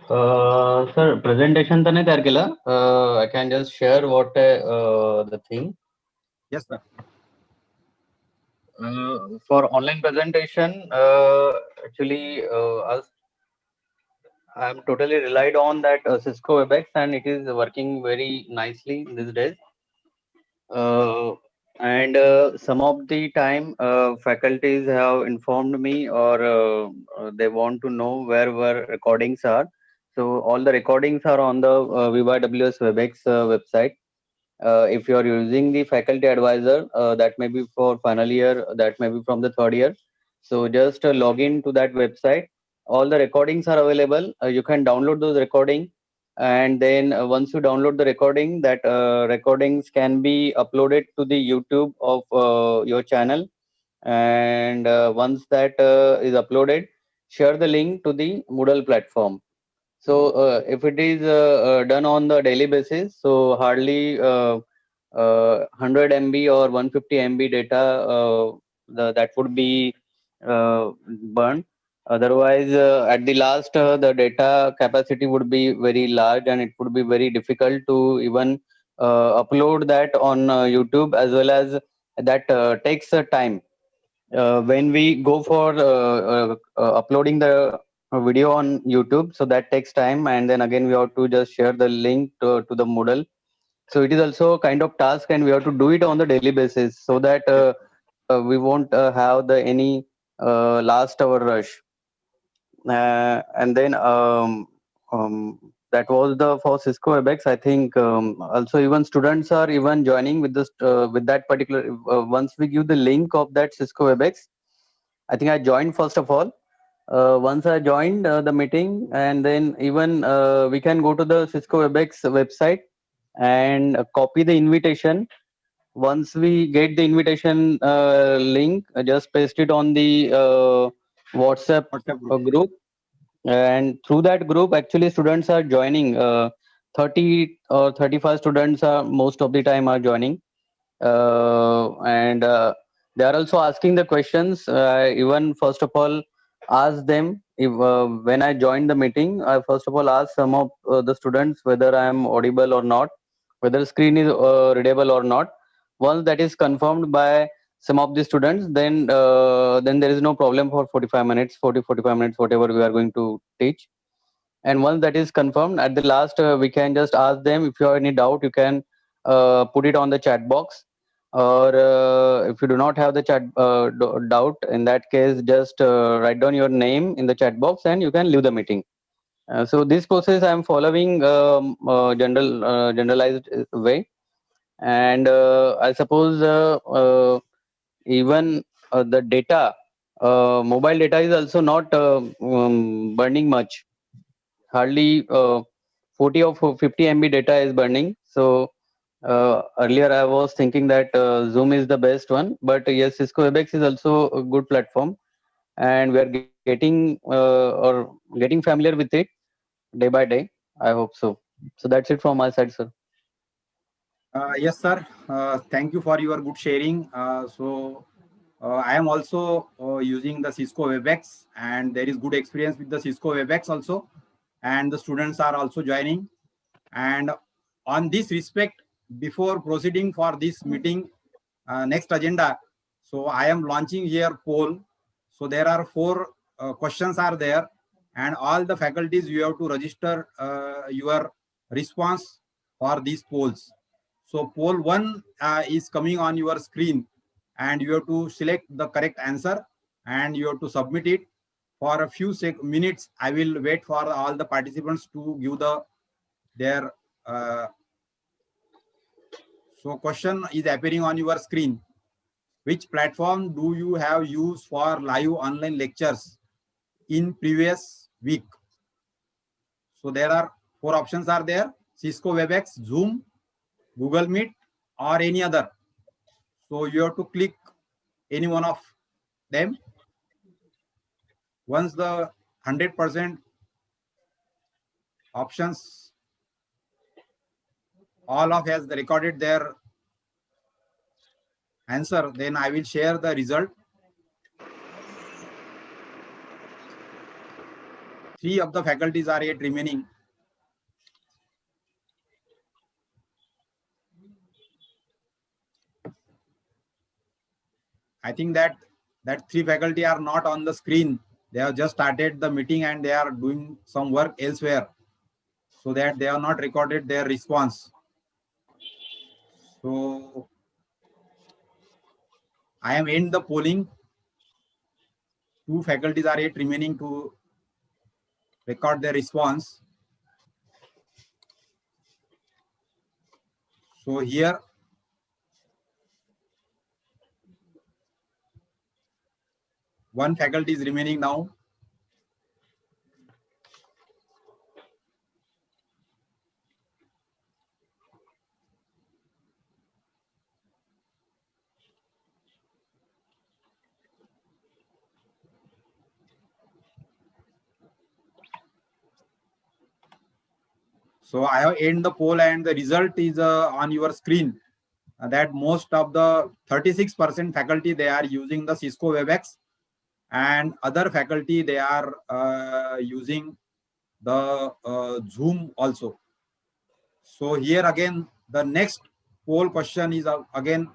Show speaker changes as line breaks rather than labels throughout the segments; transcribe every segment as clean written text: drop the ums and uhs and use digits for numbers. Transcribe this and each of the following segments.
Sir, presentation तर नाही तयार केला. I can just share what the thing.
Yes, sir.
For online presentation, actually, I'm totally relied on that Cisco WebEx, and it is working very nicely these days. Uh, and some of the time, faculties have informed me, or they want to know where recordings are. So all the recordings are on the VYWS WebEx website. If you are using the faculty advisor, that may be for final year, that may be from the third year. So just log in to that website. All the recordings are available. You can download those recording, and then once you download the recording, that recordings can be uploaded to the YouTube of your channel. And once that is uploaded, share the link to the Moodle platform. So if it is done on the daily basis, so hardly 100 MB or 150 MB data that would be burned. Otherwise, at the last, the data capacity would be very large, and it would be very difficult to even upload that on YouTube, as well as that takes time. When we go for uploading the video on YouTube, so that takes time, and then again we have to just share the link to the Moodle. So it is also a kind of task, and we have to do it on the daily basis, so that we won't have the any last hour rush. And then that was the for Cisco WebEx. I think also even students are even joining with this with that particular. Once we give the link of that Cisco WebEx, I think I joined first of all. Once I joined the meeting, and then even we can go to the Cisco WebEx website and copy the invitation. Once we get the invitation link, just paste it on the WhatsApp
WhatsApp group.
group, and through that group, actually students are joining. 30 or 35 students are most of the time are joining, and they are also asking the questions. Even first of all, ask them if when I joined the meeting, I first of all asked some of the students whether I am audible or not, whether the screen is readable or not. Once that is confirmed by some of the students, then there is no problem for 45 minutes, 45 minutes, whatever we are going to teach. And once that is confirmed, at the last, we can just ask them if you have any doubt, you can put it on the chat box. Or if you do not have the doubt, in that case, just write down your name in the chat box and you can leave the meeting. So this process I am following generalized way. And I suppose even the data, mobile data is also not burning much. Hardly 40 or 50 MB data is burning. So earlier I was thinking that Zoom is the best one, but yes, Cisco WebEx is also a good platform, and we are getting familiar with it day by day. I hope so. So that's it from my side, sir.
Yes, sir. Thank you for your good sharing. I am also using the Cisco WebEx, and there is good experience with the Cisco WebEx also, and the students are also joining. And on this respect, before proceeding for this meeting, next agenda, so I am launching here poll. So there are four questions are there, and all the faculties you have to register your response for these polls. So poll one is coming on your screen, and you have to select the correct answer, and you have to submit it. For a few minutes, I will wait for all the participants to give their. So question is appearing on your screen. Which platform do you have used for live online lectures in previous week? So there are four options are there: Cisco WebEx, Zoom, Google Meet, or any other. So you have to click any one of them. Once the 100% options all of has recorded their answer, then I will share the result. 3 of the faculties are yet remaining. I think that 3 faculty are not on the screen. They have just started the meeting and they are doing some work elsewhere, so that they have not recorded their response. So I am end the polling. 2 faculties are yet remaining to record their response. So here one faculty is remaining now. So I have end the poll and the result is on your screen. That most of the 36% faculty, they are using the Cisco WebEx, and other faculty, they are using the Zoom also. So here again, the next poll question is again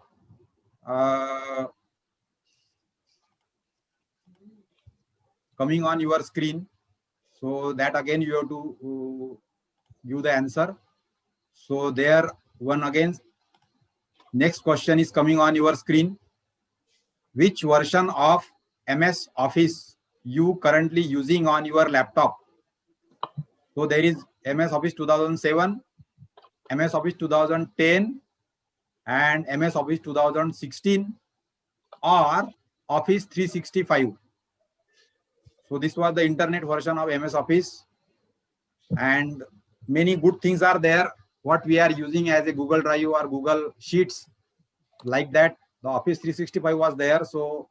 coming on your screen. So that again you have to give the answer. So there one again, next question is coming on your screen. Which version of MS Office you currently using on your laptop? So there is MS Office 2007, MS Office 2010, and MS Office 2016, or Office 365. So this was the internet version of MS Office, and many good things are there. What we are using as a Google Drive or Google Sheets, like that, the Office 365 was there. So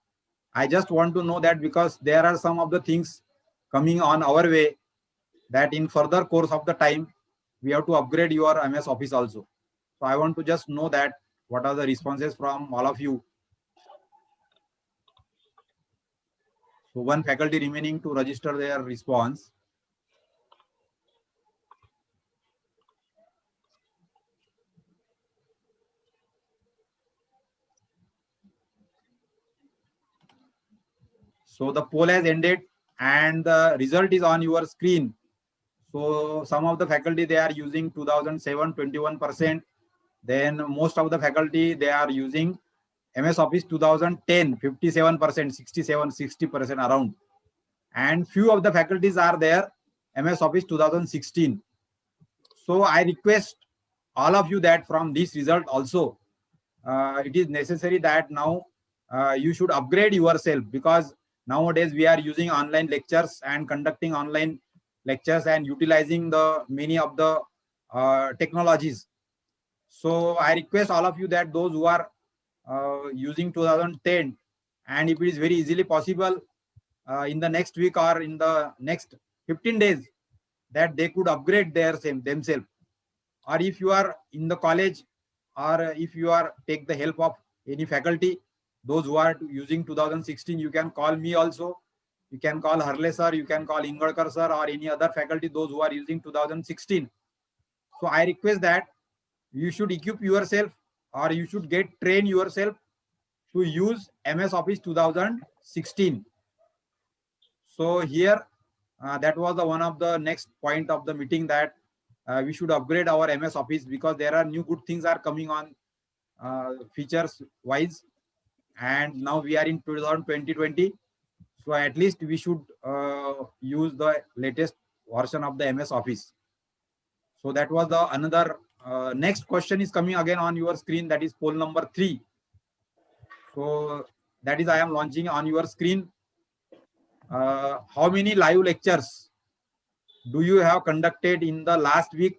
I just want to know that, because there are some of the things coming on our way, that in further course of the time, we have to upgrade your MS Office also. So I want to just know that what are the responses from all of you. So one faculty remaining to register their response. So the poll has ended and the result is on your screen. So some of the faculty, they are using 2007, 21%. Then most of the faculty, they are using MS Office 2010, 57%, 67, 60% around. And few of the faculties are there, MS Office 2016. So I request all of you that from this result also, it is necessary that now you should upgrade yourself, because nowadays we are using online lectures and conducting online lectures and utilizing the many of the technologies. So I request all of you that those who are using 2010, and if it is very easily possible, in the next week or in the next 15 days, that they could upgrade their same themselves. Or if you are in the college, or if you are take the help of any faculty, those who are using 2016, you can call me also. You can call Harle sir, you can call Ingadkar sir, or any other faculty, those who are using 2016. So I request that you should equip yourself, or you should get train yourself to use MS Office 2016. So here, that was the one of the next point of the meeting, that we should upgrade our MS Office, because there are new good things are coming on features wise, and now we are in 2020. So at least we should use the latest version of the MS Office. So that was the another next question is coming again on your screen, that is poll number 3. So that is I am launching on your screen. How many live lectures do you have conducted in the last week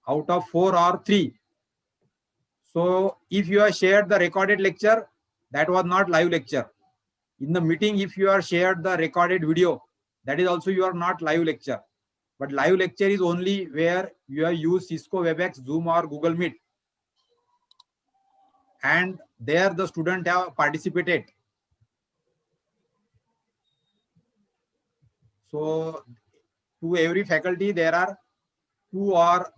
out of 4 or 3? So if you have shared the recorded lecture, that was not live lecture. In the meeting, if you are shared the recorded video, that is also you are not live lecture. But live lecture is only where you have used Cisco WebEx, Zoom or Google Meet. And there the student have participated. So to every faculty there are 2 or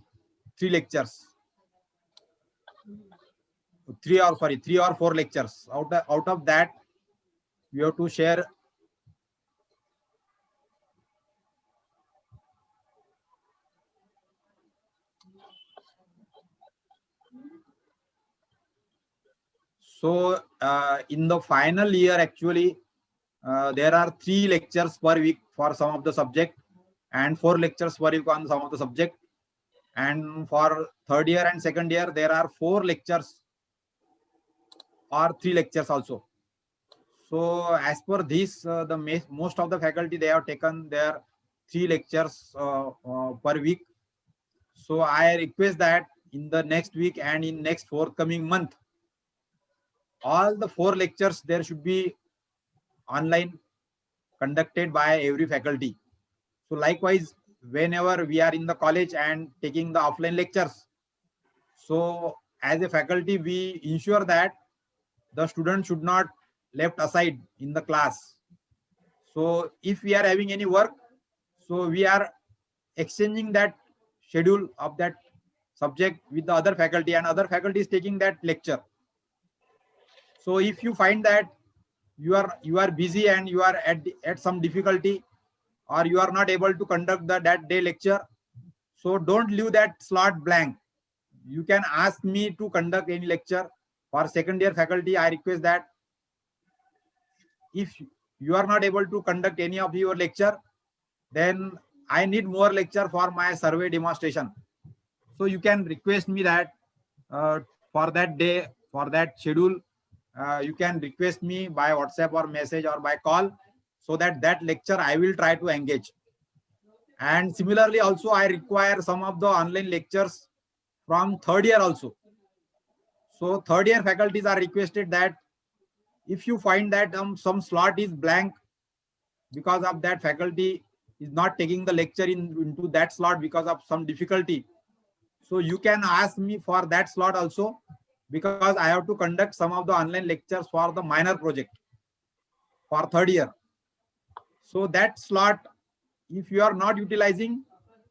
3 lectures. 3 or 4 lectures. Out of that, you have to share. So in the final year, actually, there are 3 lectures per week for some of the subject, and 4 lectures per week on some of the subject. And for third year and second year, there are 4 lectures or 3 lectures also. So as per this, most of the faculty, they have taken their 3 lectures per week. So I request that in the next week and in next forthcoming month, all the 4 lectures there should be online, conducted by every faculty. So likewise, whenever we are in the college and taking the offline lectures, so as a faculty, we ensure that the student should not left aside in the class. So if we are having any work, so we are exchanging that schedule of that subject with the other faculty, and other faculty is taking that lecture. So if you find that you are busy and you are at some difficulty, or you are not able to conduct that day lecture, so don't leave that slot blank. You can ask me to conduct any lecture. For second year faculty, I request that if you are not able to conduct any of your lecture, then I need more lecture for my survey demonstration. So you can request me that for that day, for that schedule, you can request me by WhatsApp or message or by call, so that lecture I will try to engage. And similarly, also I require some of the online lectures from third year also. So third year faculties are requested that if you find that some slot is blank because of that faculty is not taking the lecture into that slot because of some difficulty, so you can ask me for that slot also, because I have to conduct some of the online lectures for the minor project for third year. So that slot, if you are not utilizing,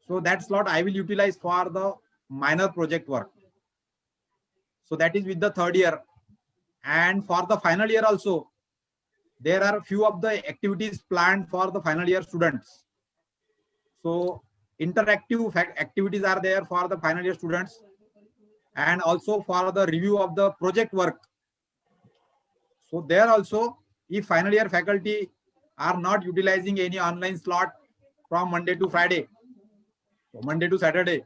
so that slot I will utilize for the minor project work. So that is with the third year. And for the final year also, there are few of the activities planned for the final year students. So interactive activities are there for the final year students, and also for the review of the project work. So there also, if final year faculty are not utilizing any online slot from Monday to Friday, Monday to Saturday,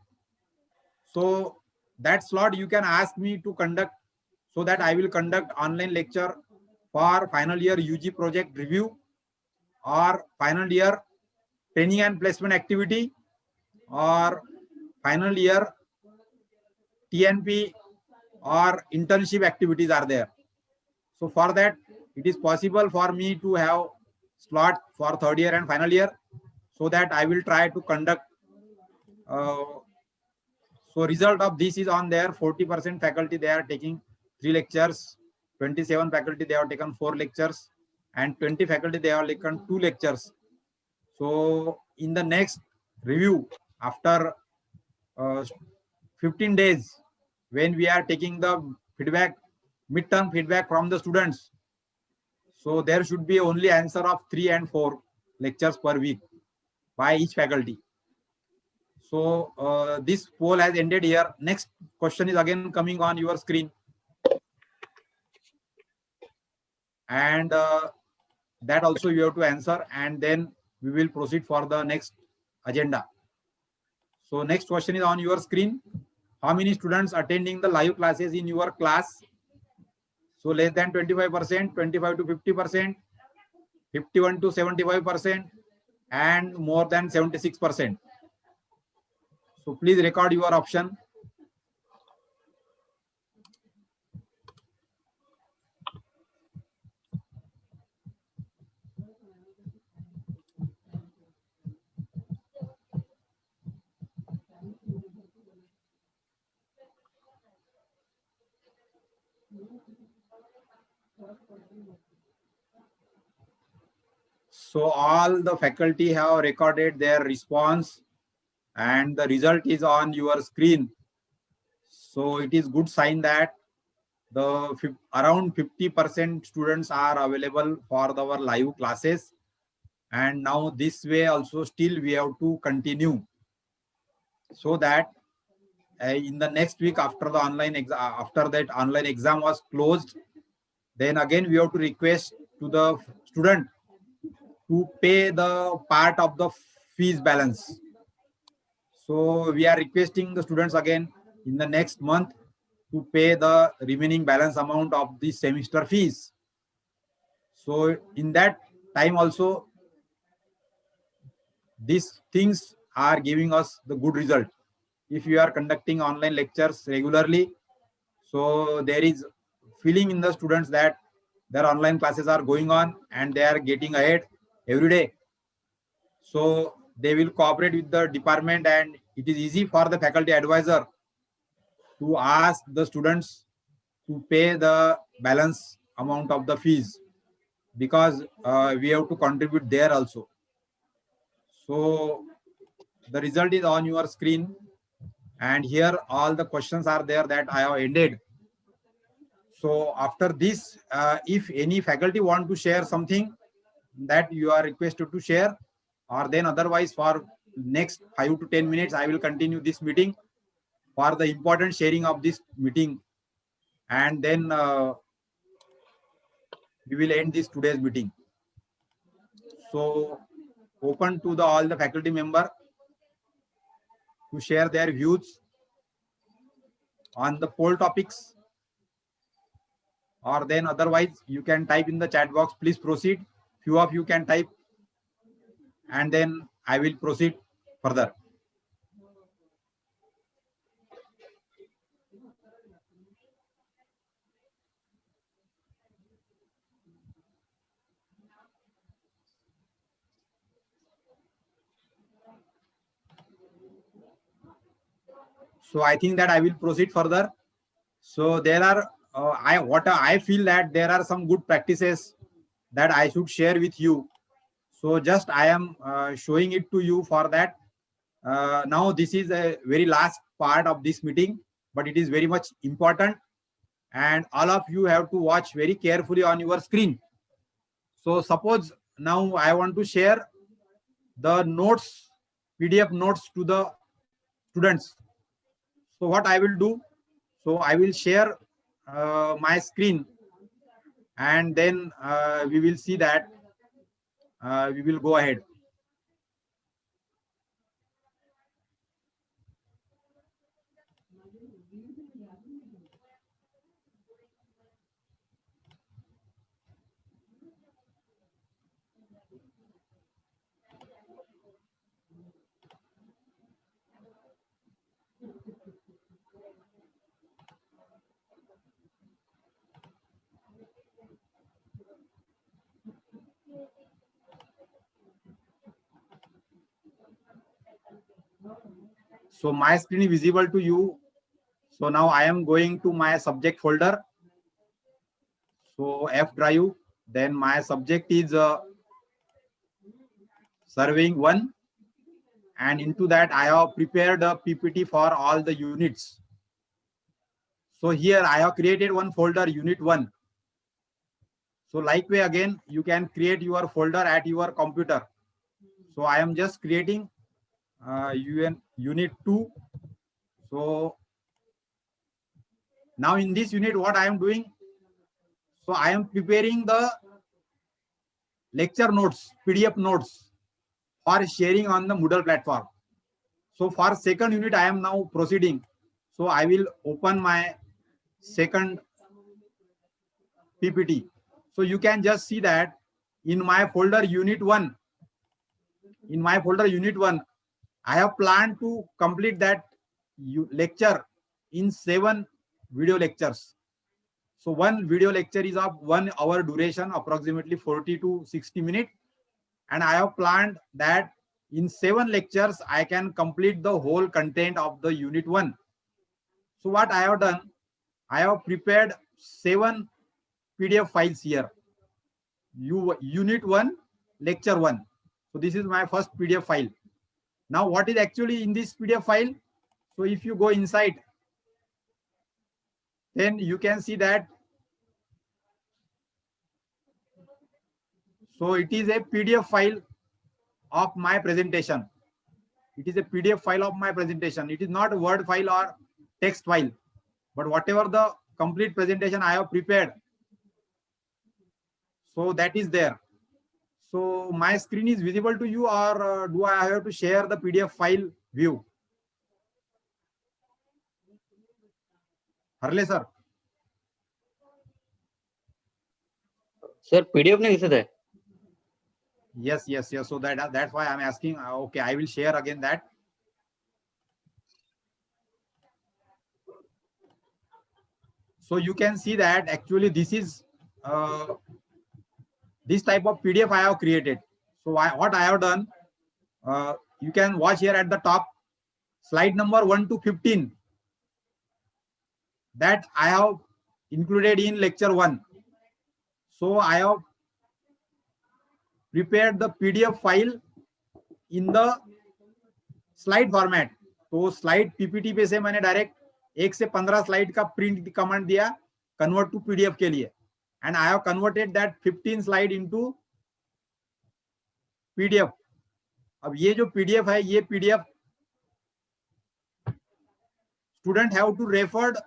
so that slot you can ask me to conduct, so that I will conduct online lecture for final year UG project review, or final year training and placement activity, or final year TNP or internship activities are there. So for that, it is possible for me to have slot for third year and final year, so that I will try to conduct. Uh, so result of this is on there. 40% faculty, they are taking 3 lectures, 27 faculty, they have taken 4 lectures, and 20 faculty, they have taken 2 lectures. So in the next review, after 15 days, when we are taking the feedback, midterm feedback from the students, so there should be only answer of 3 and 4 lectures per week by each faculty. So this poll has ended here. Next question is again coming on your screen, and that also you have to answer, and then we will proceed for the next agenda. So next question is on your screen. How many students attending the live classes in your class? So less than 25%, 25 to 50%, 51 to 75%, and more than 76%. So please record your option. So all the faculty have recorded their response and the result is on your screen. So it is good sign that around 50% students are available for our live classes. And now this way also still we have to continue, so that in the next week after the after that online exam was closed, then again we have to request to the student to pay the part of the fees balance. So we are requesting the students again in the next month to pay the remaining balance amount of the semester fees. So in that time also, these things are giving us the good result. If you are conducting online lectures regularly, so there is feeling in the students that their online classes are going on and they are getting ahead every day. So they will cooperate with the department, and it is easy for the faculty advisor to ask the students to pay the balance amount of the fees, because we have to contribute there also. So the result is on your screen, and here all the questions are there that I have ended. So after this, if any faculty want to share something, that you are requested to share, or then otherwise for next 5 to 10 minutes I will continue this meeting for the important sharing of this meeting, and then we will end this today's meeting. So open to the all the faculty member to share their views on the poll topics, or then otherwise you can type in the chat box. Please proceed. Few of you can type, and then I will proceed further. So I think that I will proceed further. So there are I feel that there are some good practices that I should share with you. So just I am showing it to you for that. Now this is a very last part of this meeting, but it is very much important, and all of you have to watch very carefully on your screen. So suppose now I want to share the notes, PDF notes to the students. So what I will do, so I will share my screen, and then we will see that we will go ahead. So my screen is visible to you. So now I am going to my subject folder. So F drive, then my subject is surveying 1, and into that I have prepared a PPT for all the units. So here I have created one folder, unit 1. So like way again, you can create your folder at your computer. So I am just creating unit 2. So now in this unit, what I am doing, so I am preparing the lecture notes, PDF notes for sharing on the Moodle platform. So for second unit, I am now proceeding. So I will open my second PPT. So you can just see that in my folder unit 1, I have planned to complete that lecture in 7 video lectures. So one video lecture is of 1 hour duration, approximately 40 to 60 minutes. And I have planned that in 7 lectures, I can complete the whole content of the unit 1. So what I have done, I have prepared 7 PDF files here. Unit 1, lecture 1. So this is my first PDF file. Now what is actually in this PDF file? So if you go inside, then you can see that. So it is a PDF file of my presentation. It is a PDF file of my presentation. It is not a Word file or text file, but whatever the complete presentation I have prepared, so that is there. So my screen is visible to you, or do I have to share the PDF file view? हरले sir.
Sir PDF नहीं दिसत आहे.
Yes. So that's why I'm asking. Okay, I will share again that. So you can see that actually this is this type of PDF I have created. So what I have done, you can watch here at the top, slide number 1 to 15. That I have included in lecture 1. So I have prepared the PDF file in the slide format. तो slide PPT पे से मैंने direct 1 से 15 slide का print command दिया convert to PDF के लिए, and I have converted that 15 slide into PDF. अब ये जो पीडीएफ है, ये PDF student have to referred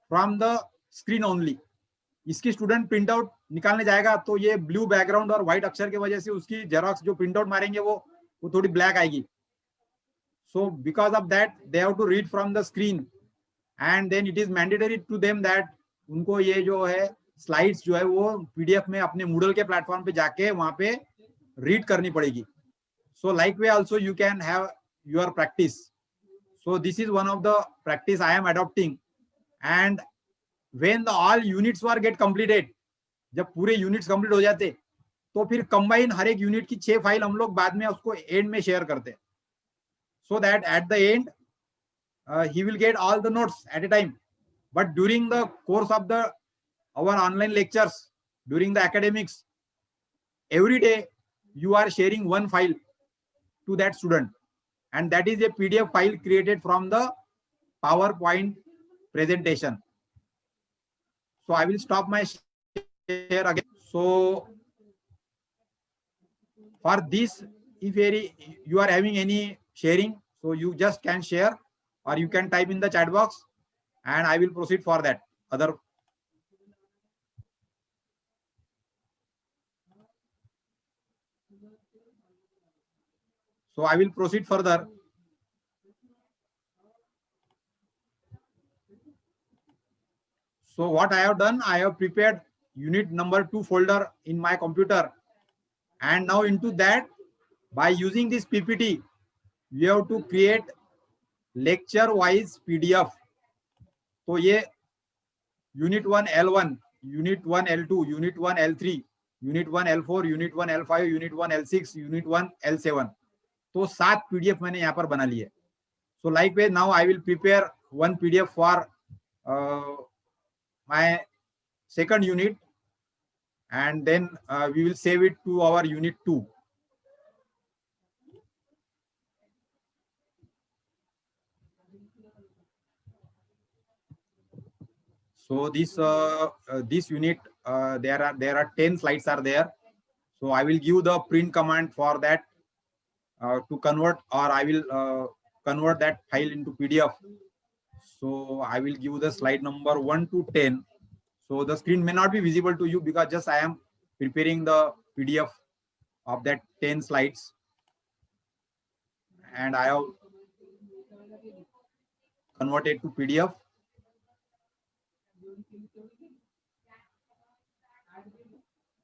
from the screen only. इसकी स्टूडेंट प्रिंट आउट निकालने जाएगा तो ये ब्लू बैकग्राउंड और व्हाइट अक्षर की वजह से उसकी जेरोक्स जो प्रिंट आउट मारेंगे वो थोड़ी ब्लैक आएगी. So because of that, they have to read from the screen, and then it is mandatory to them that उनको ये जो है स्लाइड्स जो है वो पीडीएफ में अपने Moodle के प्लेटफॉर्म पे जाके वहां पे रीड करनी पड़ेगी. So like way also you can have your practice. So this is one of the practice I am adopting, and when the all units were get completed, जब पूरे यूनिट्स कंप्लीट हो जाते तो फिर कंबाइन हर एक unit की 6 file हम लोग बाद में उसको एंड में शेयर करते हैं. So that at the end he will get all the notes at a time. But during the course of our online lectures, during the academics, every day you are sharing one file to that student, and that is a PDF file created from the PowerPoint presentation. So I will stop my share again. So for this, if you are having any sharing, so you just can share, or you can type in the chat box, and I will proceed for that other. So I will proceed further. So what I have done, I have prepared unit number 2 folder in my computer, and now into that, by using this PPT, we have to create lecture wise PDF. तो ये unit 1 L1, unit 1 L2, unit 1 L3, unit 1 L4, unit 1 L5, unit 1 L6, unit 1 L7. तो 7 PDF मैंने यहाँ पर बना लिए. So likewise now I will prepare one PDF for my second unit, and then we will save it to our unit 2. So this unit, there are 10 slides are there. So I will give the print command for that to convert, or I will convert that file into PDF. So I will give the slide number 1 to 10. So the screen may not be visible to you because just I am preparing the PDF of that 10 slides, and I have converted to PDF.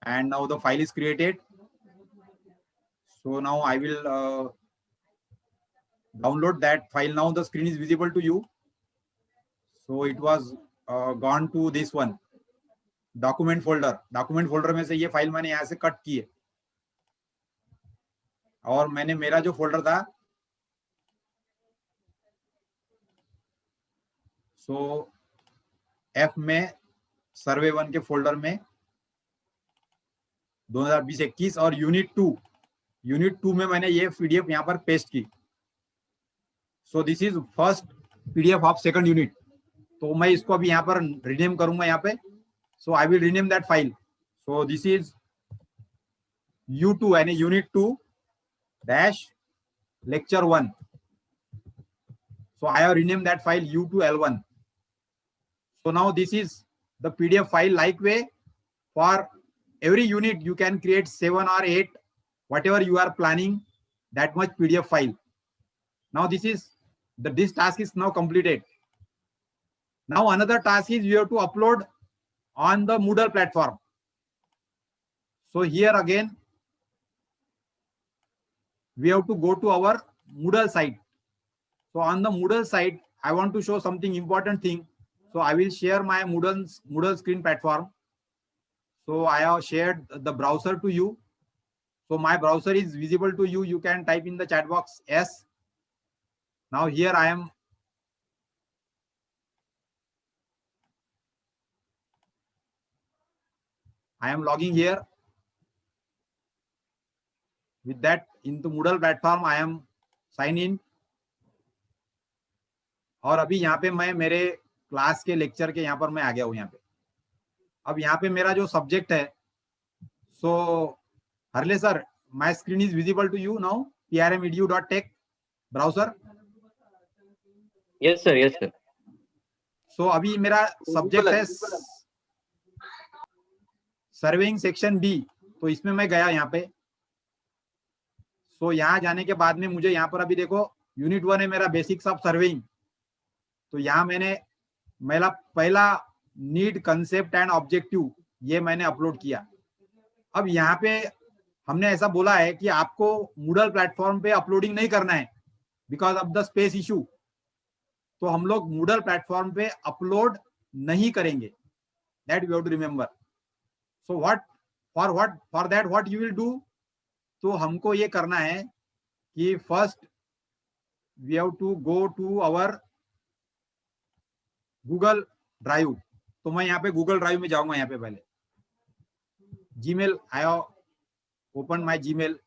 And now the file is created. So now I will download that file. Now the screen is visible to you. So it was gone to this one, document folder. Document folder में से ये file मैंने यहाँ से cut की है, और मैंने मेरा जो फोल्डर था, सो F में सर्वे 1 के फोल्डर में 2020-21 और यूनिट 2 में मैंने ये पीडीएफ यहाँ पर पेस्ट की. सो this is first PDF of second unit. तो मैं इसको अभी यहाँ पर रिनेम करूंगा यहाँ पे. So I will rename that file. So this is U2 यानी unit 2 dash lecture 1. So I have renamed that file U2L1. So now this is the PDF file. Like way, for every unit you can create 7 or 8, whatever you are planning, that much PDF file. Now this task is now completed. Now another task is you have to upload on the Moodle platform. So here again we have to go to our Moodle site. So on the Moodle site, I want to show something important thing. So I will share my Moodle screen platform. So I have shared the browser to you. So my browser is visible to you. You can type in the chat box S. Now here I am logging here. With that, into Moodle platform, I am sign in. और अभी यहाँ पे मैं मेरे class के lecture के यहाँ पर मैं आ गया हूँ यहाँ पे. अब यहाँ पे मेरा जो सब्जेक्ट है, सो हरले sir, my screen is visible to you now. prmedu.tech browser.
Yes sir, yes sir.
So अभी मेरा सब्जेक्ट है सर्वेइंग सेक्शन बी. तो इसमें मैं गया यहाँ पे. सो यहाँ जाने के बाद में मुझे यहाँ पर अभी देखो यूनिट 1 है मेरा बेसिक्स ऑफ सर्वेइंग. तो यहाँ मैंने मेरा पहला नीड, कंसेप्ट एंड ऑब्जेक्टिव ये मैंने अपलोड किया. अब यहाँ पे हमने ऐसा बोला है कि आपको Moodle प्लेटफॉर्म पे अपलोडिंग नहीं करना है because of the space issue. तो हम लोग Moodle प्लेटफॉर्म पे अपलोड नहीं करेंगे. That you have to remember. So for that what you will do. तो हमको ये करना है कि first we have to go to our Google drive. तो मैं यहाँ पे गूगल ड्राइव में जाऊंगा. यहाँ पे पहले Gmail, I have open my Gmail.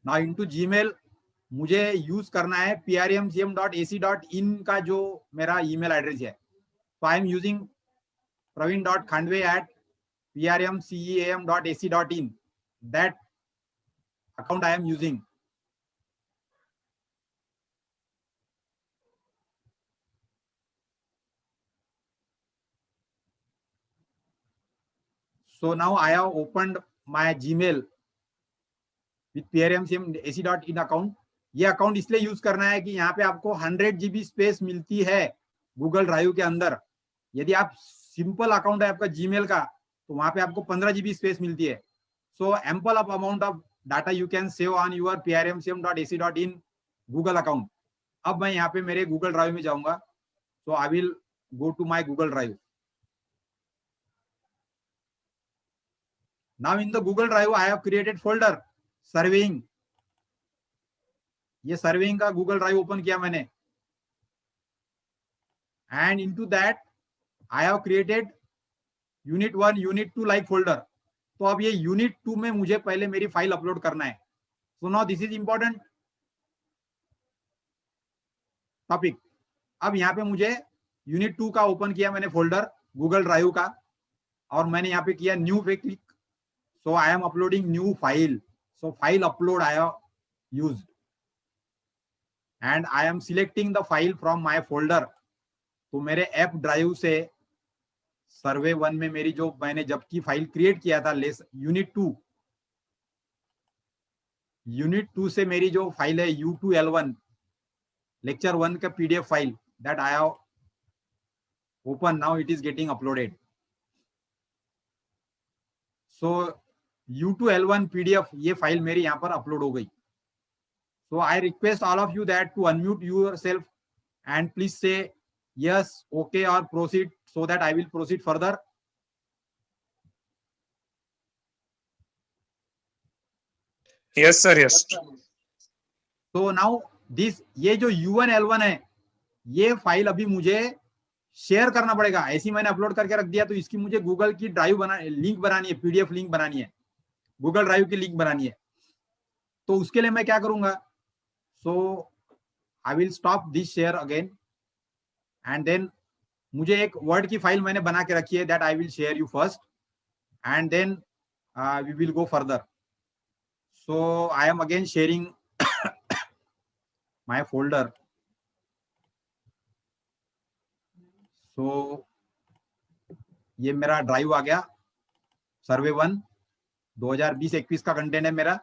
Now into Gmail मुझे यूज करना है prmcm.ac.in का जो मेरा ईमेल एड्रेस है. तो I am using praveen.khandve@prmcem.ac.in. that account I am using. So now I have opened my Gmail with prmcm.ac.in account. ये account इसलिए यूज करना है कि यहाँ पे आपको 100 GB स्पेस मिलती है गूगल ड्राइव के अंदर. यदि आप सिंपल अकाउंट है आपका जीमेल का तो वहां पे आपको 15 GB स्पेस मिलती है. So ample of amount of data you can save on your prmcm.ac.in Google account. अब मैं यहाँ पे मेरे गूगल ड्राइव में जाऊंगा. So I will go to my Google drive. Now in the Google Drive I have created folder surveying. ये surveying का Google drive open किया मैंने. And into that I have created unit 1, unit 2 like folder. तो अब ये unit 2 में मुझे पहले मेरी फाइल अपलोड करना है. सो now this is important topic. अब यहाँ पे मुझे यूनिट 2 का ओपन किया मैंने फोल्डर गूगल ड्राइव का और मैंने यहाँ पे किया न्यू पे click. So I am uploading new file. So file upload I have used. And I am selecting the file from my folder. तो मेरे ऐप ड्राइव से सर्वे 1 में मेरी जो मैंने जब की फाइल क्रिएट किया था यूनिट 2 से मेरी जो फाइल है U2L1 लेक्चर 1 का PDF file that I have opened. Now it is getting uploaded. So U2L1 PDF ये फाइल मेरी यहाँ पर अपलोड हो गई. So I request all of you that to unmute yourself and please say yes, okay or proceed so that I will proceed further.
Yes sir, yes.
So now this ये जो U1L1 है ये file अभी मुझे share करना पड़ेगा। ऐसी मैंने अपलोड करके रख दिया, तो इसकी मुझे गूगल की ड्राइव लिंक बनानी है, पीडीएफ लिंक बनानी है, गूगल ड्राइव की लिंक बनानी है। तो उसके लिए मैं क्या करूंगा, so I will stop this share again, and then मुझे एक वर्ड की फाइल मैंने बना के रखी है, that I will share you first, and then we will go further. So I am again sharing my folder. सो ये मेरा ड्राइव आ गया, सर्वे 1 2020-21 का कंटेंट है मेरा,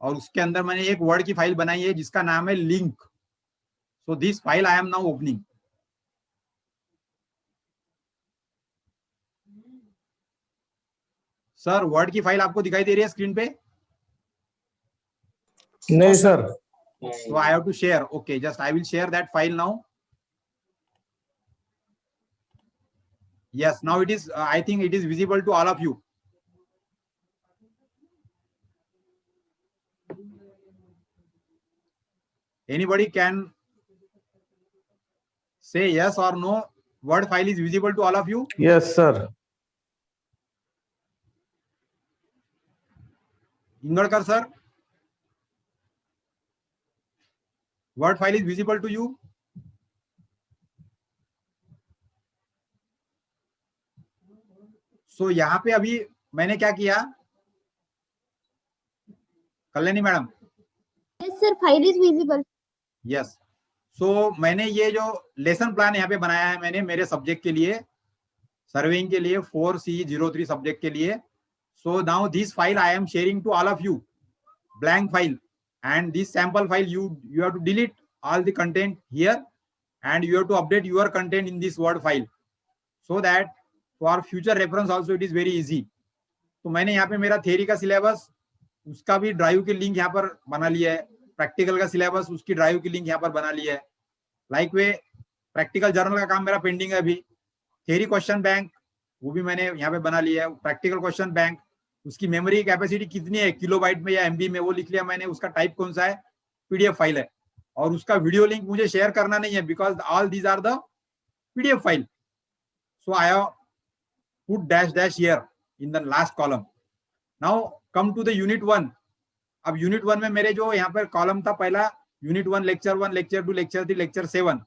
और उसके अंदर मैंने एक वर्ड की फाइल बनाई है जिसका नाम है link. So this file I M now opening. Sir word की फाइल आपको दिखाई दे रही है स्क्रीन पे?
नहीं sir.
So I have to share. Okay, just I will share that file now. Yes, now it is, I think it is visible to all of you. Anybody can say yes or no, Word file is visible to all of you?
Yes sir.
Ingadkar sir, Word file is visible to you? So यहाँ पे अभी मैंने क्या किया, Kalyani madam?
Yes sir, file is visible.
Yes. So मैंने ये जो lesson plan यहाँ पे बनाया है मैंने मेरे सब्जेक्ट के लिए, सर्विंग के लिए, 4C03 सब्जेक्ट के लिए। So now this file I am sharing to all of you, blank file, and this sample file you have to delete all the content here, and you have to update your content in this Word file, so that for future reference also it is very easy. तो मैंने यहाँ पे मेरा theory का syllabus, उसका भी drive की link यहाँ पर बना लिया है, प्रैक्टिकल का सिलेबस, उसकी ड्राइव की लिंक यहाँ पर बना लिया है। लाइक वे प्रैक्टिकल जर्नल का काम मेरा पेंडिंग है अभी, थ्योरी क्वेश्चन बैंक वो भी मैंने यहाँ पे बना लिया है, प्रैक्टिकल क्वेश्चन बैंक उसकी मेमोरी कैपेसिटी कितनी है, किलोबाइट में या एमबी में, वो लिख लिया मैंने, उसका टाइप कौन सा है, पीडीएफ फाइल है, और उसका वीडियो लिंक मुझे शेयर करना नहीं है because all these are the PDF file. So I have put dash dash here in the last column. Now come to the unit 1। अब यूनिट 1 में मेरे जो यहाँ पर कॉलम था, पहला unit 1 lecture 1 lecture 2 lecture 3 lecture 7,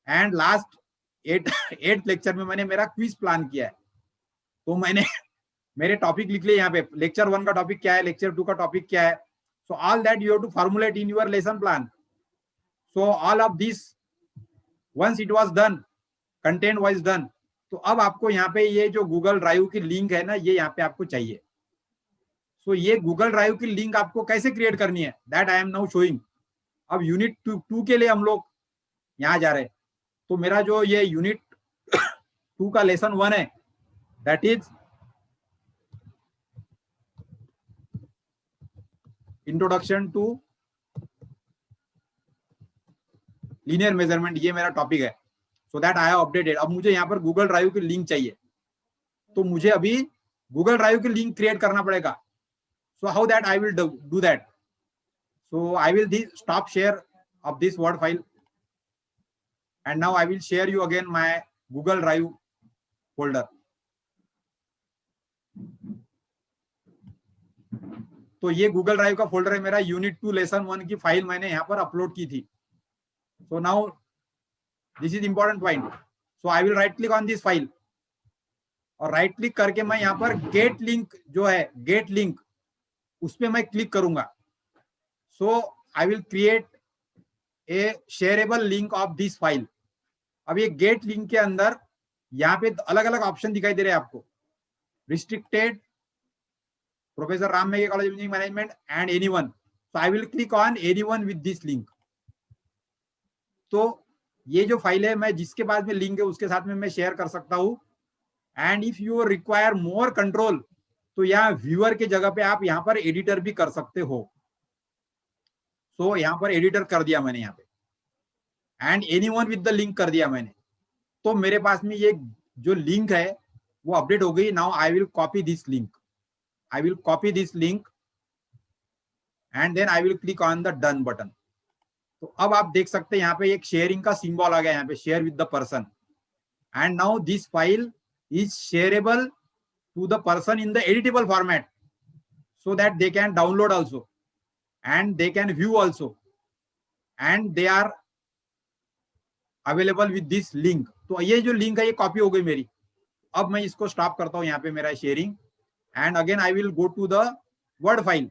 and last 8 lecture में मैंने मेरा क्विज प्लान किया है। तो मैंने मेरे टॉपिक लिख लिए यहाँ पे, लेक्चर 1 का टॉपिक क्या है, लेक्चर 2 का टॉपिक क्या है। So all that you have to formulate in your lesson plan. So all of this once it was done, content wise done, तो अब आपको यहाँ पे ये जो गूगल ड्राइव की लिंक है ना, ये यहाँ पे आपको चाहिए। सो ये गूगल ड्राइव की लिंक आपको कैसे क्रिएट करनी है, that I am now showing. अब यूनिट 2 के लिए हम लोग यहाँ जा रहे हैं। तो मेरा जो ये यूनिट 2 का लेसन 1 है, that is introduction to linear measurement, ये मेरा टॉपिक है। So that I have updated. अब मुझे यहाँ पर गूगल ड्राइव की लिंक चाहिए, तो मुझे अभी गूगल ड्राइव की लिंक क्रिएट करना पड़ेगा। So how that I will do that, so I will stop share of this word file, and now I will share you again my Google Drive folder. तो ये Google Drive का folder है मेरा, unit 2 lesson 1 की file मैंने यहाँ पर upload की थी। सो now this is important point. So I will right click on this file, और राइट क्लिक करके मैं यहाँ पर गेट लिंक जो है, गेट लिंक, उस पर मैं क्लिक करूंगा। So I will create a shareable link of this file. अब ये गेट लिंक के अंदर यहाँ पे अलग अलग ऑप्शन दिखाई दे रहे हैं आपको, restricted, professor Ram Meghe college engineering management, and anyone. So I will click on anyone with this link. तो ये जो फाइल है, मैं जिसके पास में लिंक है उसके साथ में मैं शेयर कर सकता हूँ। And if you require more control, तो यहाँ व्यूअर के जगह पे आप यहाँ पर एडिटर भी कर सकते हो। सो यहाँ पर एडिटर कर दिया मैंने यहाँ पे, and anyone with the link कर दिया मैंने। तो मेरे पास में ये जो लिंक है वो अपडेट हो गई। Now I will copy this link, I will copy this link, and then I will click on the done button. तो अब आप देख सकते हैं यहाँ पे एक शेयरिंग का सिंबल आ गया, यहाँ पे share with the person. and now this file is shareable to the person in the editable format, so that they can download also and they can view also, and they are available with this link. तो ये जो link है ये copy हो गई मेरी. अब मैं इसको स्टॉप करता हूं यहाँ पे मेरा sharing, and again I will go to the word file.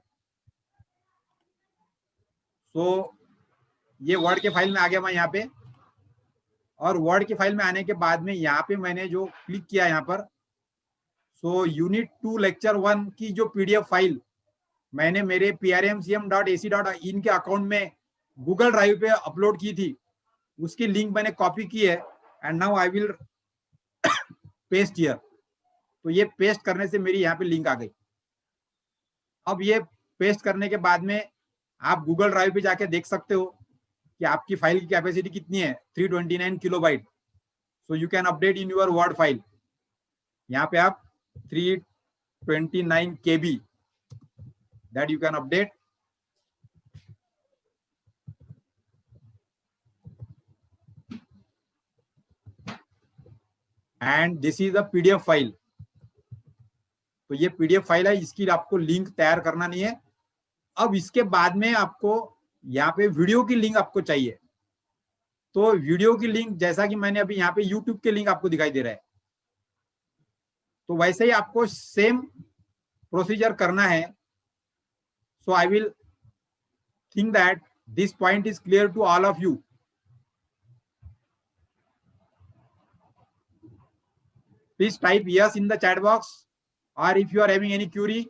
So ये वर्ड के फाइल में आ गया मैं यहाँ पे, और वर्ड के फाइल में आने के बाद में यहाँ पे मैंने जो क्लिक किया यहाँ पर, सो यूनिट 2 लेक्चर 1 की जो पीडीएफ फाइल मैंने मेरे prmcm.ac.in के अकाउंट में गूगल ड्राइव पे अपलोड की थी, उसकी लिंक मैंने कॉपी की है, and now I will paste here. तो ये पेस्ट करने से मेरी यहाँ पे लिंक आ गई. अब ये पेस्ट करने के बाद में आप गूगल ड्राइव पे जाके देख सकते हो कि आपकी फाइल की कैपेसिटी कितनी है, 329 kilobyte. So you can update in your word file. यहाँ पे आप 329 KB that you can update. And this is a PDF file. तो ये PDF फाइल है, इसकी आपको लिंक तैयार करना नहीं है. अब इसके बाद में आपको यहाँ पे वीडियो की लिंक आपको चाहिए. तो वीडियो की लिंक जैसा कि मैंने अभी यहाँ पे YouTube के लिंक आपको दिखाई दे रहा है, तो वैसे ही आपको सेम प्रोसीजर करना है. So I will think that this point is clear to all of you. Please type yes in the chat box, or if you are having any query,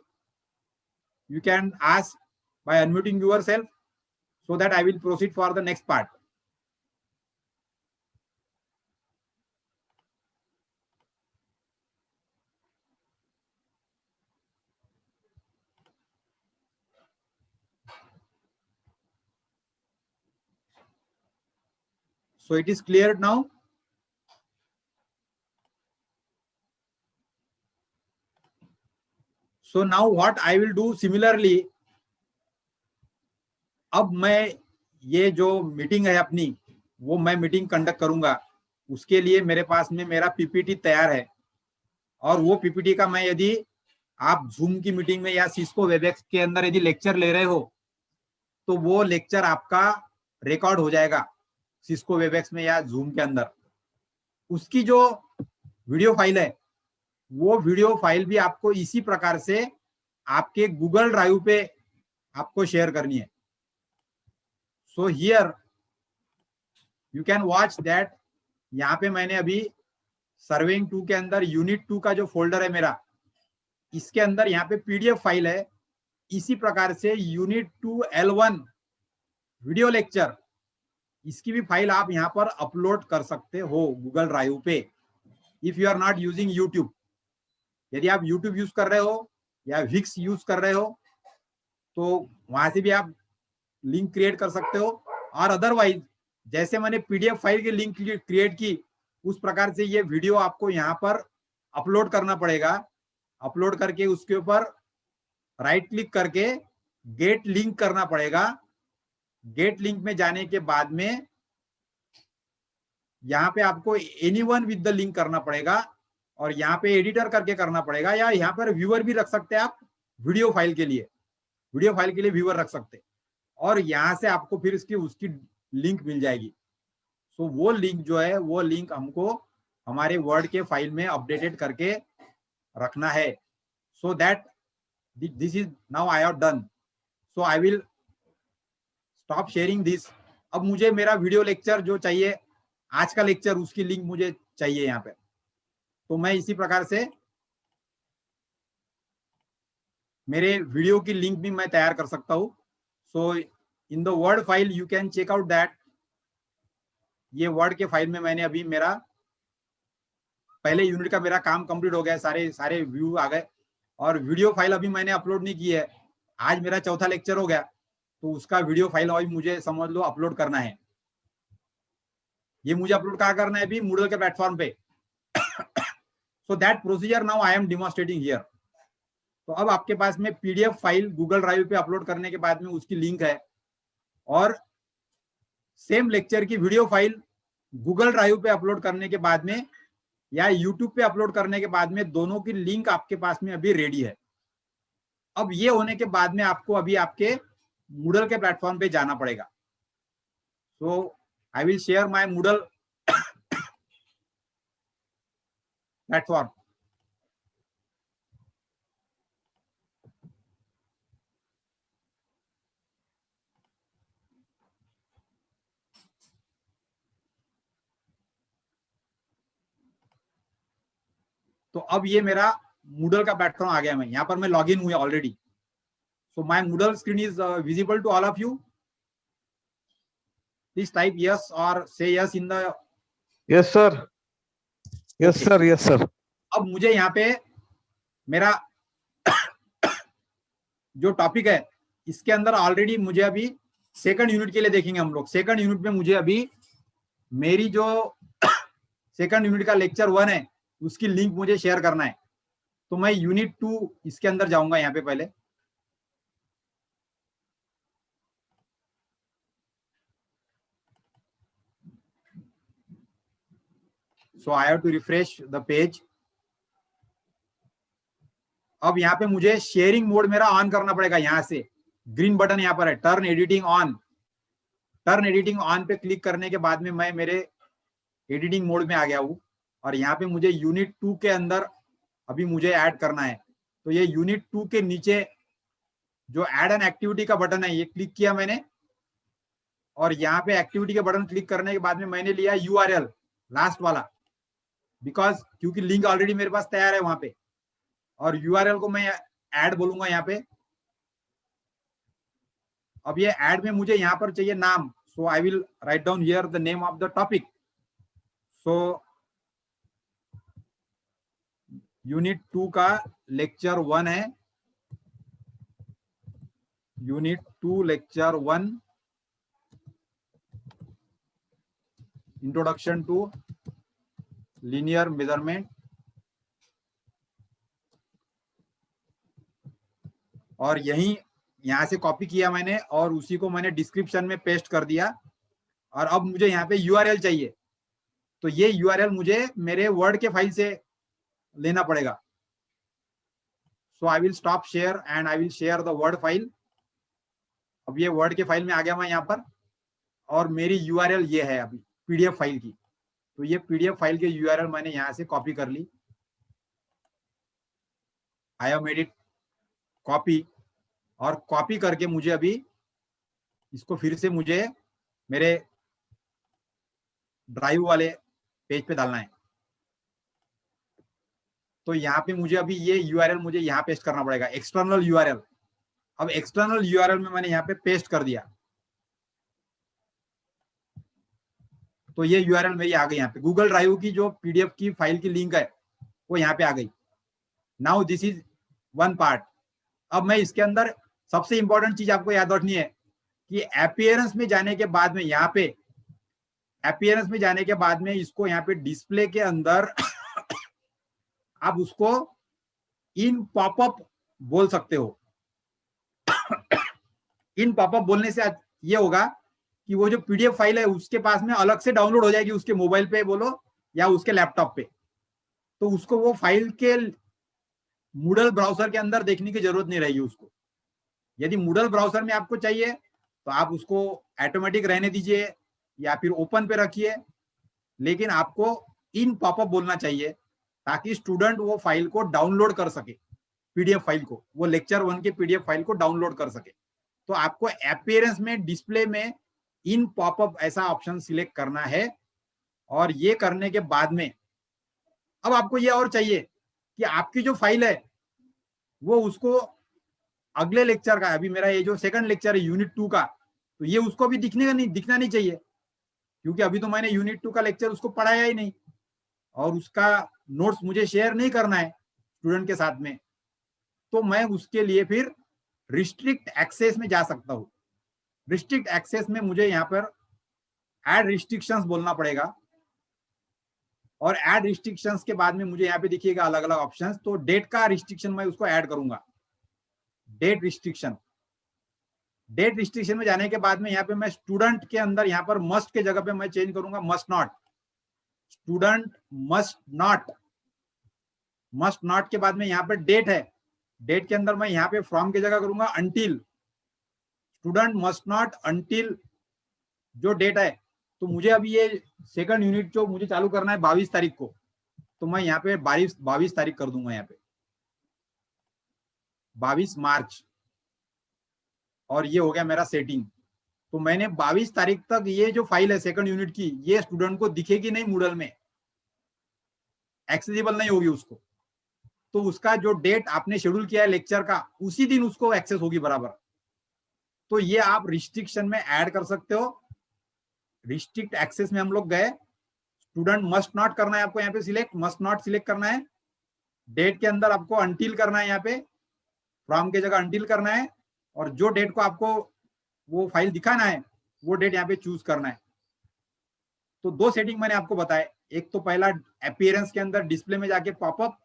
you can ask by unmuting yourself, so that I will proceed for the next part. So it is clear now. So now what I will do similarly, अब मैं ये जो meeting है अपनी, वो मैं meeting conduct करूंगा. उसके लिए मेरे पास में मेरा पीपीटी तैयार है, और वो पीपीटी का मैं, यदि आप जूम की मीटिंग में या सिस्को वेबएक्स के अंदर यदि लेक्चर ले रहे हो, तो वो लेक्चर आपका रिकॉर्ड हो जाएगा सिस्को वेबएक्स में या जूम के अंदर. उसकी जो वीडियो फाइल है, वो वीडियो फाइल भी आपको इसी प्रकार से आपके गूगल ड्राइव पे आपको शेयर करनी है. So here you can watch that. यहाँ पे मैंने अभी सर्विंग 2 के अंदर यूनिट 2 का जो फोल्डर है मेरा, इसके अंदर यहाँ पे पीडीएफ फाइल है. इसी प्रकार से यूनिट 2 L1 वीडियो लेक्चर, इसकी भी फाइल आप यहाँ पर अपलोड कर सकते हो गूगल ड्राइव पे, if you are not using YouTube. यदि आप यूट्यूब यूज कर रहे हो या विक्स यूज कर रहे हो, तो वहां से भी आप लिंक क्रिएट कर सकते हो. और अदरवाइज जैसे मैंने पीडीएफ फाइल की लिंक क्रिएट की, उस प्रकार से ये वीडियो आपको यहाँ पर अपलोड करना पड़ेगा. अपलोड करके उसके ऊपर राइट क्लिक करके गेट लिंक करना पड़ेगा. गेट लिंक में जाने के बाद में यहाँ पे आपको एनीवन विद द लिंक करना पड़ेगा, और यहाँ पे एडिटर करके करना पड़ेगा, या यहाँ पर व्यूअर भी रख सकते हैं आप. वीडियो फाइल के लिए व्यूअर रख सकते, और यहाँ से आपको फिर उसकी लिंक मिल जाएगी. सो वो लिंक जो है, वो लिंक हमको हमारे वर्ड के फाइल में अपडेटेड करके रखना है. So that this is now I have done. So I will stop sharing this. अब मुझे मेरा वीडियो लेक्चर जो चाहिए, आज का लेक्चर, उसकी लिंक मुझे चाहिए यहाँ पे. तो मैं इसी प्रकार से मेरे वीडियो की लिंक भी मैं तैयार कर सकता हूँ. So in the word file you can check out that. ये वर्ड के फाइल में मैंने अभी मेरा पहले यूनिट का मेरा काम कंप्लीट हो गया, सारे व्यू आ गए. और वीडियो फाइल अभी मैंने अपलोड नहीं की है. आज मेरा चौथा लेक्चर हो गया, तो उसका वीडियो फाइल अभी मुझे समझ लो अपलोड करना है. ये मुझे अपलोड कहाँ करना है? अभी मूडल के प्लेटफॉर्म पे. So that procedure now I am demonstrating here. तो अब आपके पास में पीडीएफ फाइल गूगल ड्राइव पे अपलोड करने के बाद में उसकी लिंक है, और सेम लेक्चर की वीडियो फाइल गूगल ड्राइव पे अपलोड करने के बाद में या यूट्यूब पे अपलोड करने के बाद में दोनों की लिंक आपके पास में अभी रेडी है। अब ये होने के बाद में आपको अभी आपके Moodle के प्लेटफॉर्म पे जाना पड़ेगा। So I will share my Moodle platform. तो अब ये मेरा Moodle का प्लेटफॉर्म आ गया। मैं यहाँ पर मैं लॉग इन हुआ already. So my Moodle screen is visible to all of you. Please type yes or say yes in the.
Yes sir, yes sir, yes sir.
अब मुझे यहाँ पे मेरा जो टॉपिक है इसके अंदर ऑलरेडी मुझे अभी सेकंड यूनिट के लिए देखेंगे हम लोग। सेकंड यूनिट में मुझे अभी मेरी जो सेकंड यूनिट का लेक्चर 1 है उसकी लिंक मुझे शेयर करना है। तो मैं यूनिट 2 इसके अंदर जाऊंगा यहाँ पे पहले। So I have to refresh the page. अब यहाँ पे मुझे शेयरिंग मोड मेरा ऑन करना पड़ेगा। यहाँ से ग्रीन बटन यहाँ पर है, turn editing on. Turn editing on पे क्लिक करने के बाद में मैं मेरे एडिटिंग मोड में आ गया हूँ। और यहाँ पे मुझे यूनिट 2 के अंदर अभी मुझे ऐड करना है। तो ये यूनिट 2 के नीचे जो ऐड एन एक्टिविटी का बटन है ये क्लिक किया मैंने। और यहाँ पे एक्टिविटी के बटन क्लिक करने के बाद में मैंने लिया URL लास्ट वाला, बिकॉज क्योंकि लिंक ऑलरेडी मेरे पास तैयार है वहां पे। और URL को मैं ऐड बोलूंगा यहाँ पे। अब ये ऐड में मुझे यहाँ पर चाहिए नाम। So I will write down here the name of the topic. So unit 2 का लेक्चर 1 है, unit 2 lecture 1, introduction to linear measurement. और यहीं यहाँ से कॉपी किया मैंने और उसी को मैंने डिस्क्रिप्शन में पेस्ट कर दिया। और अब मुझे यहाँ पे URL चाहिए। तो ये URL मुझे मेरे वर्ड के फाइल से लेना पड़ेगा। So I will stop share and I will share the word file. अब ये वर्ड के फाइल में आ गया मैं यहाँ पर। और मेरी URL ये है अभी PDF फाइल की। तो ये PDF फाइल के URL मैंने यहाँ से कॉपी कर ली। I have made it copy. और कॉपी करके मुझे अभी इसको फिर से मुझे मेरे ड्राइव वाले पेज पे डालना है। तो यहाँ पे मुझे अभी ये URL मुझे यहाँ पेस्ट करना पड़ेगा, एक्सटर्नल URL। अब एक्सटर्नल URL में मैंने यहाँ पे पेस्ट कर दिया। तो ये URL मेरी आ गई यहाँ पे। गूगल ड्राइव की जो PDF की फाइल की लिंक है वो यहाँ पे आ गई। Now this is one part. अब मैं इसके अंदर सबसे इंपॉर्टेंट चीज आपको याद रखनी है कि अपीयरेंस में जाने के बाद में यहाँ पे अपीयरेंस में जाने के बाद में इसको यहाँ पे डिस्प्ले के अंदर आप उसको इन पॉपअप बोल सकते हो। इन पॉपअप बोलने से ये होगा कि वो जो PDF फाइल है उसके पास में अलग से डाउनलोड हो जाएगी, उसके मोबाइल पे बोलो या उसके लैपटॉप पे। तो उसको वो फाइल के Moodle ब्राउजर के अंदर देखने की जरूरत नहीं रहेगी उसको। यदि Moodle ब्राउजर में आपको चाहिए तो आप उसको ऑटोमेटिक रहने दीजिए या फिर ओपन पे रखिए, लेकिन आपको इन पॉपअप बोलना चाहिए ताकि स्टूडेंट वो फाइल को डाउनलोड कर सके, PDF फाइल को, वो लेक्चर 1 के PDF फाइल को डाउनलोड कर सके। तो आपको अपीयरेंस में डिस्प्ले में इन पॉपअप ऐसा ऑप्शन सिलेक्ट करना है। और ये करने के बाद में अब आपको ये और चाहिए कि आपकी जो फाइल है वो उसको अगले लेक्चर का, अभी मेरा ये जो सेकंड लेक्चर है यूनिट 2 का, तो ये उसको भी दिखना नहीं चाहिए, क्योंकि अभी तो मैंने यूनिट 2 का लेक्चर उसको पढ़ाया ही नहीं और उसका नोट्स मुझे शेयर नहीं करना है स्टूडेंट के साथ में। तो मैं उसके लिए फिर रिस्ट्रिक्ट एक्सेस में जा सकता हूँ। रिस्ट्रिक्ट एक्सेस में मुझे यहाँ पर ऐड रिस्ट्रिक्शंस बोलना पड़ेगा। और ऐड रिस्ट्रिक्शंस के बाद में मुझे यहाँ पे दिखिएगा अलग अलग ऑप्शंस। तो डेट का रिस्ट्रिक्शन मैं उसको ऐड करूंगा, डेट रिस्ट्रिक्शन। डेट रिस्ट्रिक्शन में जाने के बाद में यहाँ पे मैं स्टूडेंट के अंदर यहाँ पर मस्ट के जगह पे मैं चेंज करूंगा must not. Student must not के बाद में यहाँ पे डेट है, डेट के अंदर मैं यहाँ पे फ्रॉम की जगह करूंगा until, student must not until जो डेट है। तो मुझे अभी ये सेकंड यूनिट जो मुझे चालू करना है 22 तारीख को, तो मैं यहाँ पे 22 तारीख कर दूंगा, यहाँ पे 22 मार्च, और ये हो गया मेरा सेटिंग। तो मैंने 22 तारीख तक ये जो फाइल है सेकंड यूनिट की, ये स्टूडेंट को दिखेगी नहीं, मूडल में एक्सेसिबल नहीं होगी उसको। तो उसका जो डेट आपने शेड्यूल किया है लेक्चर का, उसी दिन उसको एक्सेस होगी बराबर। तो ये आप रिस्ट्रिक्शन में ऐड कर सकते हो। रिस्ट्रिक्ट एक्सेस में हम लोग गए, स्टूडेंट मस्ट नॉट करना है आपको, यहाँ पे सिलेक्ट मस्ट नॉट सिलेक्ट करना है, डेट के अंदर आपको अंटिल करना है, यहाँ पे फ्रॉम के जगह अंटिल करना है, और जो डेट को आपको वो फाइल दिखाना है वो डेट यहाँ पे चूज करना है। तो दो सेटिंग मैंने आपको बताए, एक तो पहला अपीयरेंस के अंदर डिस्प्ले में जाके पॉपअप,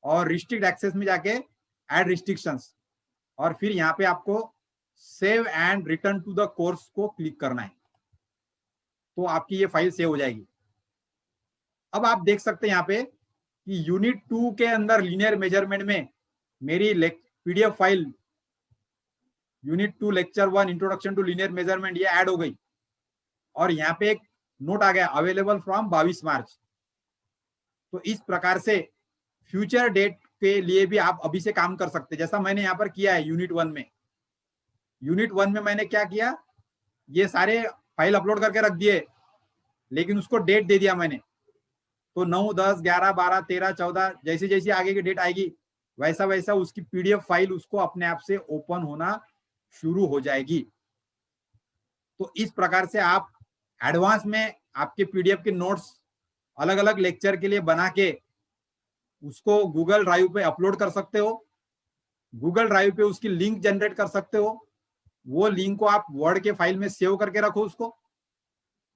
और रिस्ट्रिक्ट एक्सेस में जाके ऐड रिस्ट्रिक्शंस, और फिर यहाँ पे आपको save and return to the course को क्लिक करना है, तो आपकी ये फाइल सेव हो जाएगी। अब आप देख सकते हैं यहाँ पे कि यूनिट 2 के अंदर लीनियर मेजरमेंट में मेरी PDF file unit 2 lecture 1 introduction to linear measurement ये ऐड हो गई, और यहाँ पे एक नोट आ गया अवेलेबल फ्रॉम 22 मार्च। तो इस प्रकार से फ्यूचर डेट के लिए भी आप अभी से काम कर सकते हैं, जैसा मैंने यहाँ पर किया है यूनिट 1 में। यूनिट 1 में मैंने क्या किया, ये सारे फाइल अपलोड करके रख दिए, लेकिन उसको डेट दे दिया मैंने। तो 9, 10, 11, 12, 13, 14 जैसे जैसे आगे की डेट आएगी वैसा वैसा उसकी पीडीएफ फाइल उसको अपने आप से ओपन होना शुरू हो जाएगी। तो इस प्रकार से आप एडवांस में आपके पीडीएफ के नोट्स अलग अलग लेक्चर के लिए बना के उसको गूगल ड्राइव पे अपलोड कर सकते हो। गूगल ड्राइव पे उसकी लिंक जनरेट कर सकते हो, वो लिंक को आप वर्ड के फाइल में सेव करके रखो उसको,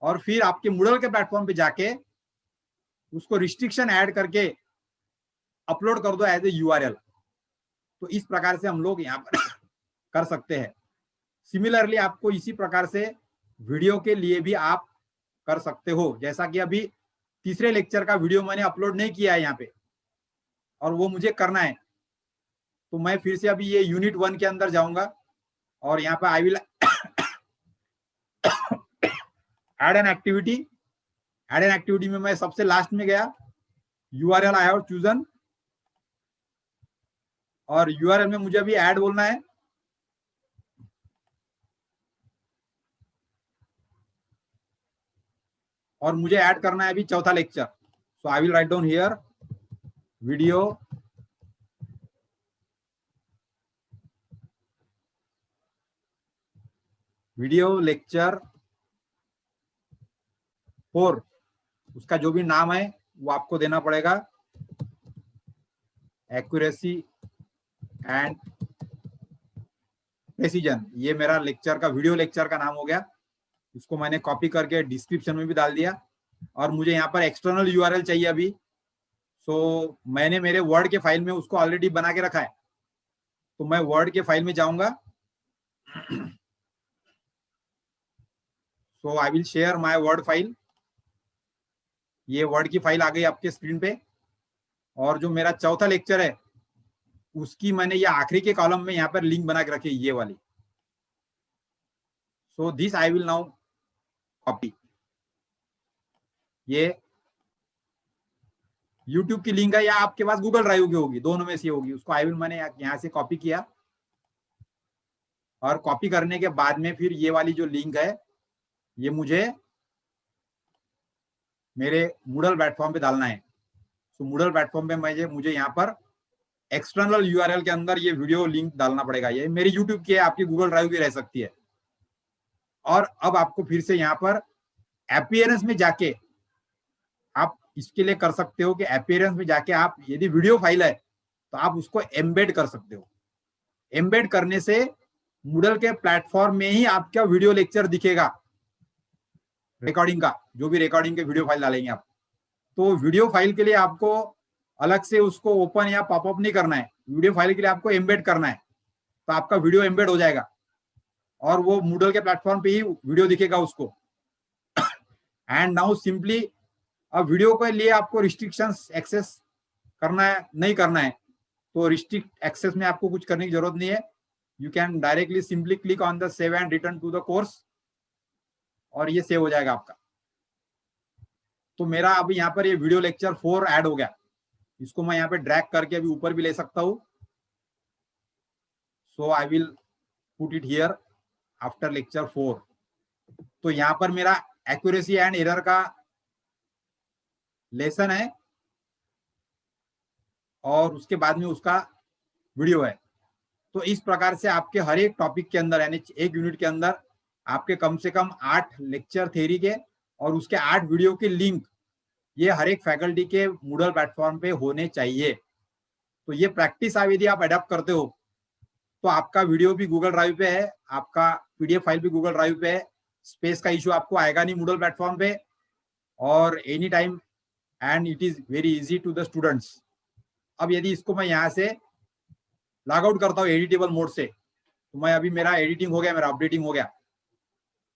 और फिर आपके मूडल के प्लेटफॉर्म पे जाके उसको रिस्ट्रिक्शन ऐड करके अपलोड कर दो एज ए यूआरएल। तो इस प्रकार से हम लोग यहाँ पर कर सकते हैं। सिमिलरली आपको इसी प्रकार से वीडियो के लिए भी आप कर सकते हो, जैसा कि अभी तीसरे लेक्चर का वीडियो मैंने अपलोड नहीं किया है यहाँ पे, और वो मुझे करना है। तो मैं फिर से अभी ये यूनिट 1 के अंदर जाऊंगा, और यहाँ पे I will add an activity. Add an activity में मैं सबसे लास्ट में गया, यूआरएल आई हैव चूजन, और यूआरएल में मुझे अभी ऐड बोलना है, और मुझे ऐड करना है अभी चौथा lecture. So I will write down here video lecture 4, उसका जो भी नाम है वो आपको देना पड़ेगा, एक्यूरेसी एंड प्रेसिजन। ये मेरा लेक्चर का वीडियो लेक्चर का नाम हो गया। इसको मैंने कॉपी करके डिस्क्रिप्शन में भी डाल दिया, और मुझे यहाँ पर एक्सटर्नल यूआरएल चाहिए अभी। सो मैंने मेरे वर्ड के फाइल में उसको ऑलरेडी बना के रखा है, तो मैं वर्ड के फाइल में जाऊंगा। So I will share my word file. ये वर्ड की फाइल आ गई आपके स्क्रीन पे, और जो मेरा चौथा लेक्चर है उसकी मैंने ये आखिरी के कॉलम में यहाँ पर लिंक बना के रखी है, ये वाली। So this I will now copy. ये YouTube की लिंक है या आपके पास गूगल ड्राइव की होगी, दोनों में से होगी। उसको आई विल मैंने यहाँ से कॉपी किया, और कॉपी करने के बाद में फिर ये वाली जो लिंक है ये मुझे मेरे मूडल प्लेटफॉर्म पे डालना है। तो मूडल प्लेटफॉर्म पे मुझे यहाँ पर एक्सटर्नल यूआरएल के अंदर ये वीडियो लिंक डालना पड़ेगा। ये मेरी यूट्यूब की है, आपकी गूगल ड्राइव की रह सकती है। और अब आपको फिर से यहाँ पर अपीयरेंस में जाके आप इसके लिए कर सकते हो कि अपीयरेंस में जाके आप यदि वीडियो फाइल है तो आप उसको एम्बेड कर सकते हो। एम्बेड करने से मूडल के प्लेटफॉर्म में ही आपका वीडियो लेक्चर दिखेगा, रिकॉर्डिंग का, जो भी रिकॉर्डिंग के वीडियो फाइल डालेंगे आप। तो वीडियो फाइल के लिए आपको अलग से उसको ओपन या पॉपअप नहीं करना है, वीडियो फाइल के लिए आपको एम्बेड करना है। तो आपका वीडियो एम्बेड हो जाएगा, और वो मूडल के प्लेटफॉर्म पे ही वीडियो दिखेगा उसको। एंड नाउ सिंपली अब वीडियो के लिए आपको रिस्ट्रिक्शंस एक्सेस करना है नहीं करना है, तो रिस्ट्रिक्ट एक्सेस में आपको कुछ करने की जरूरत नहीं है. You can directly simply click on the save and return to the course, और ये सेव हो जाएगा आपका. तो मेरा अभी यहाँ पर ये वीडियो लेक्चर 4 ऐड हो गया. इसको मैं यहाँ पे ड्रैग करके अभी ऊपर भी ले सकता हूँ. So I will put it here after lecture 4. तो यहाँ पर मेरा एक्यूरेसी एंड एरर का लेसन है और उसके बाद में उसका वीडियो है. तो इस प्रकार से आपके हर एक टॉपिक के अंदर यानी एक यूनिट के अंदर आपके कम से कम 8 लेक्चर थ्योरी के और उसके 8 वीडियो के लिंक ये हर एक फैकल्टी के मूडल प्लेटफॉर्म पे होने चाहिए. तो ये प्रैक्टिस आप यदि आप अडॉप्ट करते हो तो आपका वीडियो भी गूगल ड्राइव पे है, आपका पीडीएफ फाइल भी गूगल ड्राइव पे है, स्पेस का इशू आपको आएगा नहीं मूडल प्लेटफॉर्म पे, और any time, and it is very easy to the students. अब यदि इसको मैं यहाँ से लॉग आउट करता हूँ एडिटेबल मोड से, तो मैं अभी मेरा एडिटिंग हो गया, मेरा अपडेटिंग हो गया.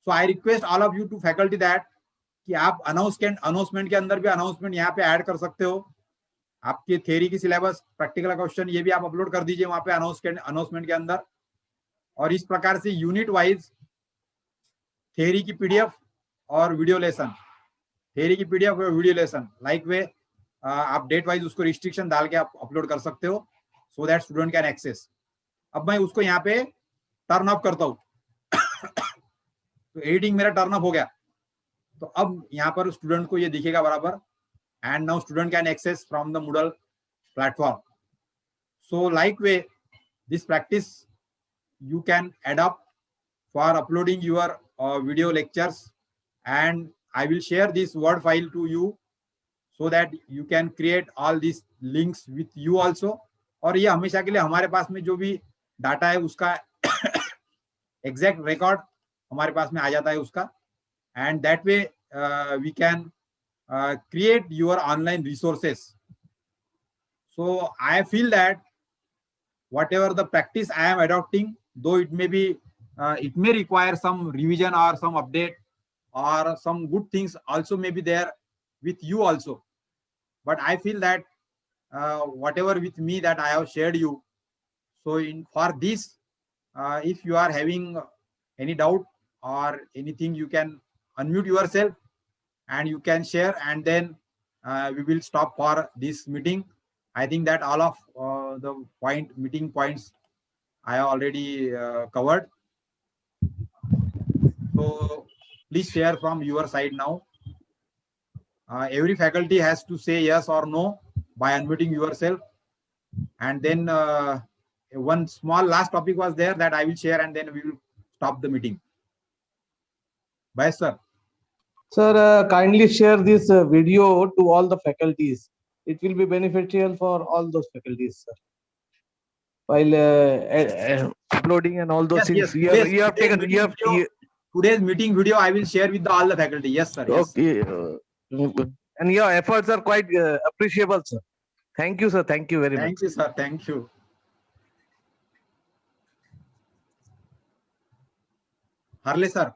So I request all of you to faculty that कि आप अनाउंसमेंट के अंदर भी अनाउंसमेंट यहाँ पे ऐड कर सकते हो. आपके थ्योरी की सिलेबस, प्रैक्टिकल क्वेश्चन ये भी आप अपलोड कर दीजिए वहां पे अनाउंसमेंट के अंदर. और इस प्रकार से यूनिट वाइज थ्योरी की पीडीएफ और वीडियो लेसन, थ्योरी की पीडीएफ और वीडियो लेसन लाइक वे आप डेट वाइज उसको रिस्ट्रिक्शन डाल के आप अपलोड कर सकते हो, so that student can access. अब मैं उसको यहाँ पे टर्न ऑफ करता हूँ. तो एडिटिंग मेरा टर्न ऑफ हो गया. तो अब यहाँ पर स्टूडेंट को ये दिखेगा बराबर, and now student can access from the Moodle platform. So likewise this practice you can adopt for uploading your video lectures, and I will share this word file to you so that you can create all these links with you also. और ये हमेशा के लिए हमारे पास में जो भी data है उसका एग्जैक्ट रिकॉर्ड हमारे पास में आ जाता है उसका, and that way we can create your online resources. So I feel that whatever the practice I am adopting, though it may be, it may require some revision or some update or some good things also may be there with you also. But I feel that whatever with me that I have shared you, so for this, if you are having any doubt or anything, you can unmute yourself and you can share, and then we will stop for this meeting. I think that all of the meeting points I have already covered. So please share from your side now. Every faculty has to say yes or no by unmuting yourself. And then one small last topic was there that I will share, and then we will stop the meeting. Bye, sir.
Sir, kindly share this video to all the faculties. It will be beneficial for all those faculties, sir. While uploading and all those things, you have taken.
Today's meeting video I will share with all the faculty. Yes, sir. Yes.
Okay. And your efforts are quite appreciable, sir. Thank you, sir. Thank you very much.
Thank you, sir. Thank you. Harley, sir.